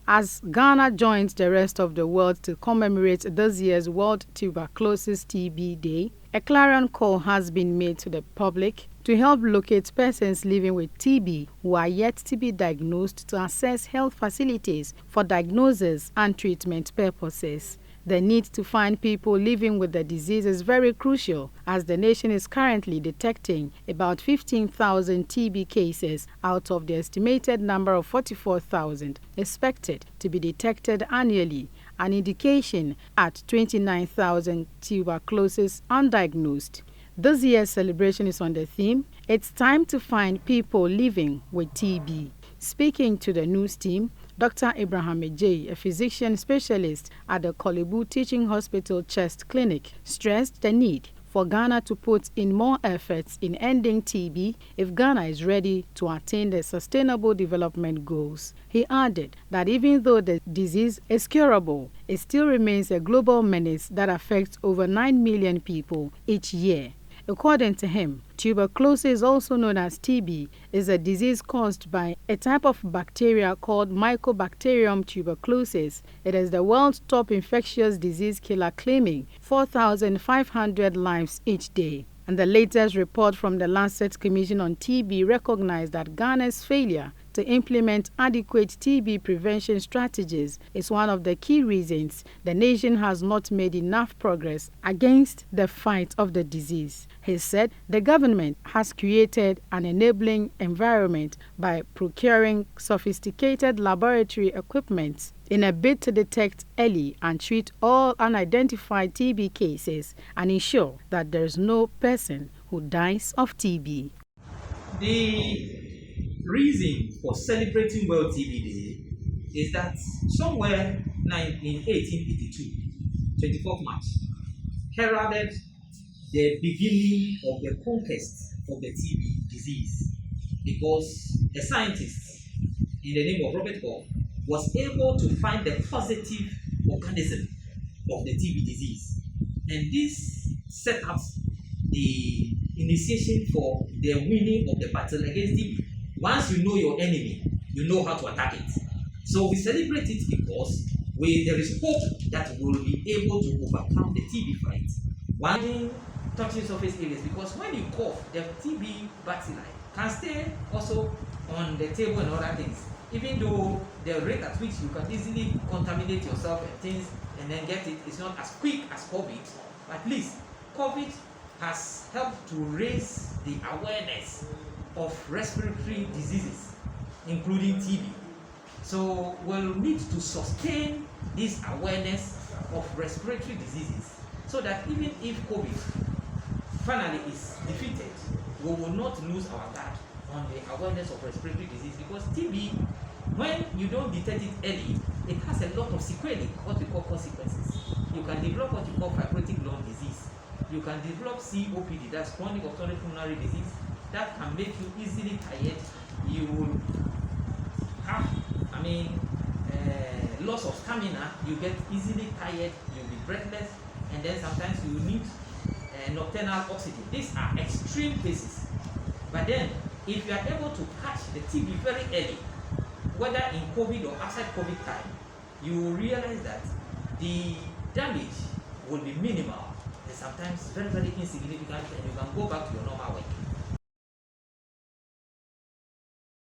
As Ghana joins the rest of the world to commemorate this year's World Tuberculosis TB Day, a clarion call has been made to the public to help locate persons living with TB who are yet to be diagnosed to access health facilities for diagnosis and treatment purposes. The need to find people living with the disease is very crucial, as the nation is currently detecting about 15,000 TB cases out of the estimated number of 44,000 expected to be detected annually, an indication at 29,000 tuberculosis undiagnosed. This year's celebration is on the theme, "It's time to find people living with TB." Speaking to the news team, Dr. Abraham Ejay, a physician specialist at the Kolebu Teaching Hospital Chest Clinic, stressed the need for Ghana to put in more efforts in ending TB if Ghana is ready to attain the Sustainable Development Goals. He added that even though the disease is curable, it still remains a global menace that affects over 9 million people each year. According to him, tuberculosis, also known as TB, is a disease caused by a type of bacteria called Mycobacterium tuberculosis. It is the world's top infectious disease killer, claiming 4,500 lives each day. And the latest report from the Lancet Commission on TB recognized that Ghana's failure to implement adequate TB prevention strategies is one of the key reasons the nation has not made enough progress against the fight of the disease. He said the government has created an enabling environment by procuring sophisticated laboratory equipment in a bid to detect early and treat all unidentified TB cases and ensure that there is no person who dies of TB. The reason for celebrating World TB Day is that somewhere in 1882, 24th March, heralded the beginning of the conquest of the TB disease, because a scientist in the name of Robert Hall was able to find the positive organism of the TB disease, and this set up the initiation for the winning of the battle against TB. Once you know your enemy, you know how to attack it. So we celebrate it because there is hope that we will be able to overcome the TB fight. One touching surface areas, because when you cough, the TB bacilli can stay also on the table and other things. Even though the rate at which you can easily contaminate yourself and things and then get it is not as quick as COVID, at least COVID has helped to raise the awareness of respiratory diseases, including TB. So we'll need to sustain this awareness of respiratory diseases so that even if COVID finally is defeated, we will not lose our guard on the awareness of respiratory disease, because TB, when you don't detect it early, it has a lot of sequelae, what we call consequences. You can develop what you call fibrotic lung disease. You can develop COPD, that's chronic obstructive pulmonary disease, that can make you easily tired. You will have, loss of stamina. You get easily tired, you'll be breathless, and then sometimes you need nocturnal oxygen. These are extreme cases. But then, if you are able to catch the TB very early, whether in COVID or outside COVID time, you will realize that the damage will be minimal and sometimes very, very insignificant, and you can go back to your normal work.